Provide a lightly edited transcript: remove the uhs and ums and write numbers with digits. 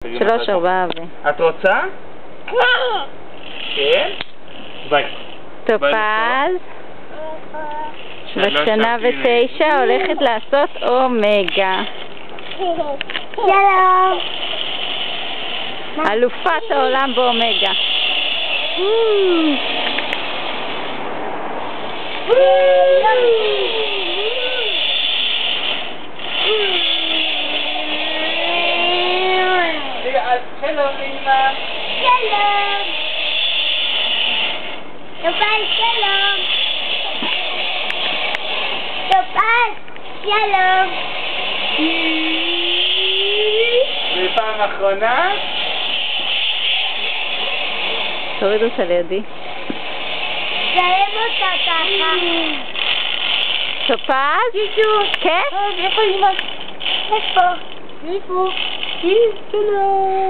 3, 4 את רוצה? כן? ביי. טופז בשנה ו9 הולכת לעשות אומגה. שלום. אלופת העולם באומגה. שלום אמא. שלום. טופז שלום. טופז שלום. ופעם אחרונה? תוריד אותה לידי. צלם אותה ככה. טופז? כן? איפה אמא? איפה? איפה? שלום.